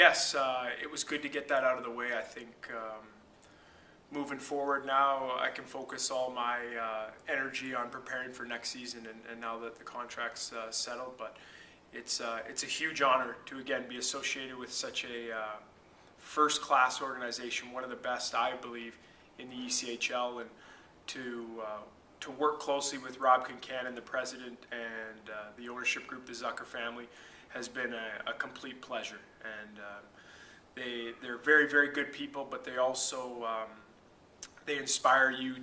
yes, it was good to get that out of the way. I think moving forward now, I can focus all my energy on preparing for next season, and now that the contract's settled. But it's a huge honor to again be associated with such a first-class organization, one of the best, I believe, in the ECHL, and to work closely with Rob Kincannon, the president, and the ownership group, the Zucker family, has been a complete pleasure. And they're very, very good people, but they also they inspire you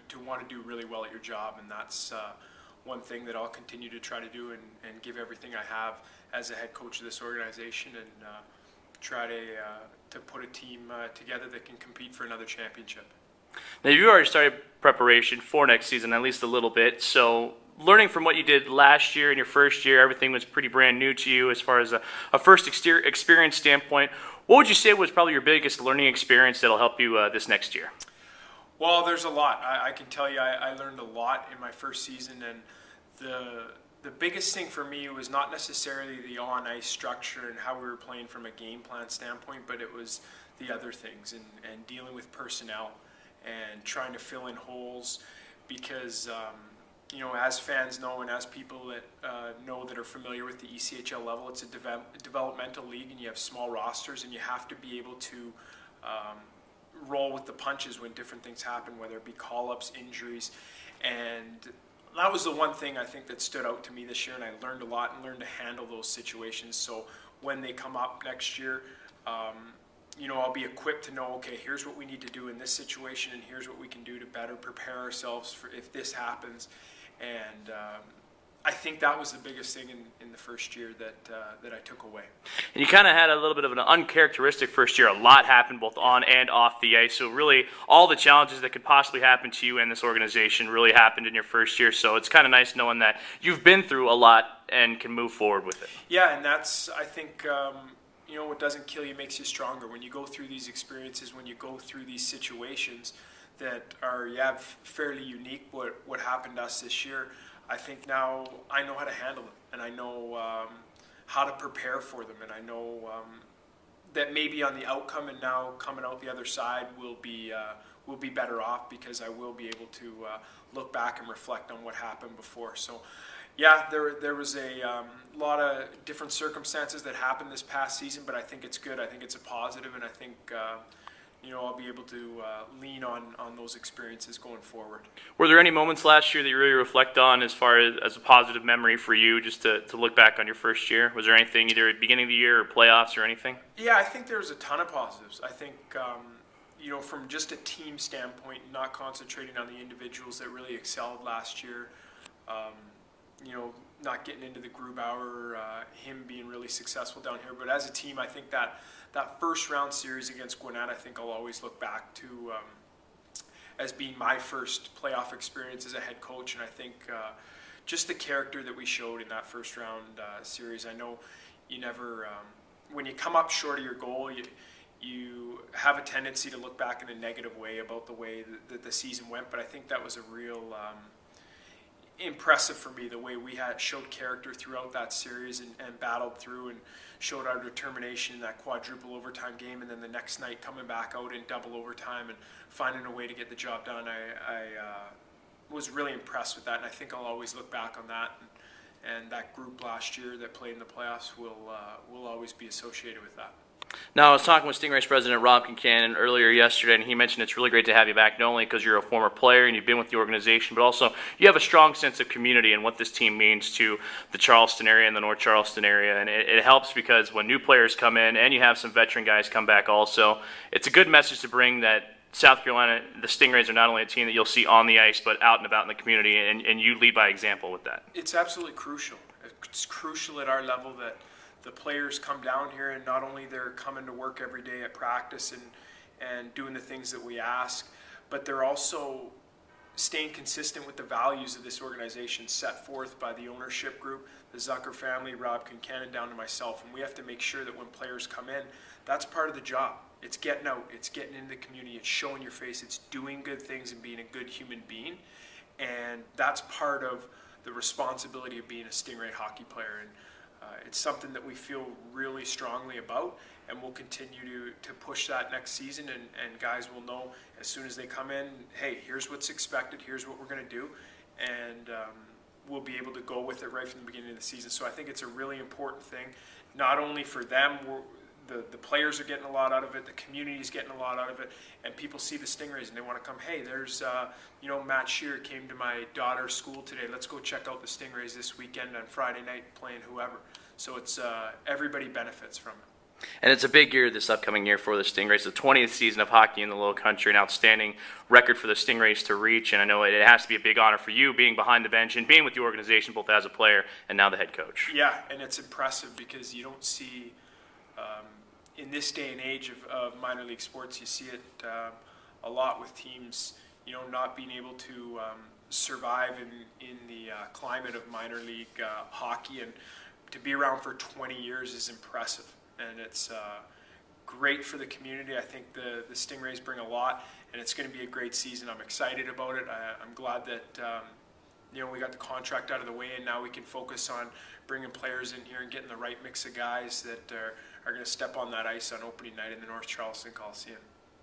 to want to do really well at your job, and that's one thing that I'll continue to try to do and give everything I have as a head coach of this organization, and try to put a team together that can compete for another championship. Now, you've already started preparation for next season, at least a little bit. So, learning from what you did last year in your first year, everything was pretty brand new to you as far as a first experience standpoint. What would you say was probably your biggest learning experience that'll help you this next year? Well, there's a lot. I can tell you I learned a lot in my first season, and the biggest thing for me was not necessarily the on-ice structure and how we were playing from a game plan standpoint, but it was the other things and dealing with personnel and trying to fill in holes, because as fans know and as people that know that are familiar with the ECHL level, it's a developmental league, and you have small rosters, and you have to be able to roll with the punches when different things happen, whether it be call-ups, injuries. And that was the one thing I think that stood out to me this year, and I learned a lot and learned to handle those situations. So when they come up next year, I'll be equipped to know, okay, here's what we need to do in this situation, and here's what we can do to better prepare ourselves for if this happens. And I think that was the biggest thing in the first year that I took away. And you kind of had a little bit of an uncharacteristic first year. A lot happened both on and off the ice. So really, all the challenges that could possibly happen to you and this organization really happened in your first year. So it's kind of nice knowing that you've been through a lot and can move forward with it. Yeah, and that's, I think, what doesn't kill you makes you stronger. When you go through these experiences, when you go through these situations that are fairly unique, what happened to us this year, I think now I know how to handle them, and I know how to prepare for them, and I know that maybe on the outcome and now coming out the other side we'll be better off, because I will be able to look back and reflect on what happened before. So yeah, there was a lot of different circumstances that happened this past season, but I think it's good. I think it's a positive, and I think I'll be able to lean on those experiences going forward. Were there any moments last year that you really reflect on as far as a positive memory for you, just to look back on your first year? Was there anything either at the beginning of the year or playoffs or anything? Yeah, I think there was a ton of positives. I think, from just a team standpoint, not concentrating on the individuals that really excelled last year, not getting into the Grubauer, him being really successful down here. But as a team, I think that first round series against Gwinnett, I think I'll always look back to as being my first playoff experience as a head coach. And I think just the character that we showed in that first round series, I know you never, when you come up short of your goal, you have a tendency to look back in a negative way about the way that the season went. But I think that was a real impressive for me, the way we showed character throughout that series and battled through and showed our determination in that quadruple overtime game, and then the next night coming back out in double overtime and finding a way to get the job done. I was really impressed with that, and I think I'll always look back on that, and that group last year that played in the playoffs will always be associated with that. Now, I was talking with Stingrays president Rob Kincannon earlier yesterday, and he mentioned it's really great to have you back, not only because you're a former player and you've been with the organization, but also you have a strong sense of community and what this team means to the Charleston area and the North Charleston area. And it helps because when new players come in and you have some veteran guys come back also, it's a good message to bring that South Carolina, the Stingrays are not only a team that you'll see on the ice, but out and about in the community, and you lead by example with that. It's absolutely crucial. It's crucial at our level that the players come down here, and not only they're coming to work every day at practice and doing the things that we ask, but they're also staying consistent with the values of this organization set forth by the ownership group, the Zucker family, Rob Kincannon, down to myself. And we have to make sure that when players come in, that's part of the job. It's getting out, it's getting into the community, it's showing your face, it's doing good things and being a good human being. And that's part of the responsibility of being a Stingray hockey player. And it's something that we feel really strongly about, and we'll continue to push that next season, and guys will know as soon as they come in, hey, here's what's expected, here's what we're going to do, and we'll be able to go with it right from the beginning of the season. So I think it's a really important thing, not only for them, the players are getting a lot out of it, the community is getting a lot out of it, and people see the Stingrays and they want to come, hey, there's, Matt Shear came to my daughter's school today, let's go check out the Stingrays this weekend on Friday night playing whoever. So it's everybody benefits from it. And it's a big year this upcoming year for the Stingrays, the 20th season of hockey in the Low Country, an outstanding record for the Stingrays to reach. And I know it has to be a big honor for you being behind the bench and being with the organization both as a player and now the head coach. Yeah, and it's impressive because you don't see, in this day and age of minor league sports, you see it a lot with teams, not being able to survive in the climate of minor league hockey. And to be around for 20 years is impressive. And it's great for the community. I think the Stingrays bring a lot, and it's going to be a great season. I'm excited about it. I'm glad that we got the contract out of the way, and now we can focus on bringing players in here and getting the right mix of guys that are going to step on that ice on opening night in the North Charleston Coliseum.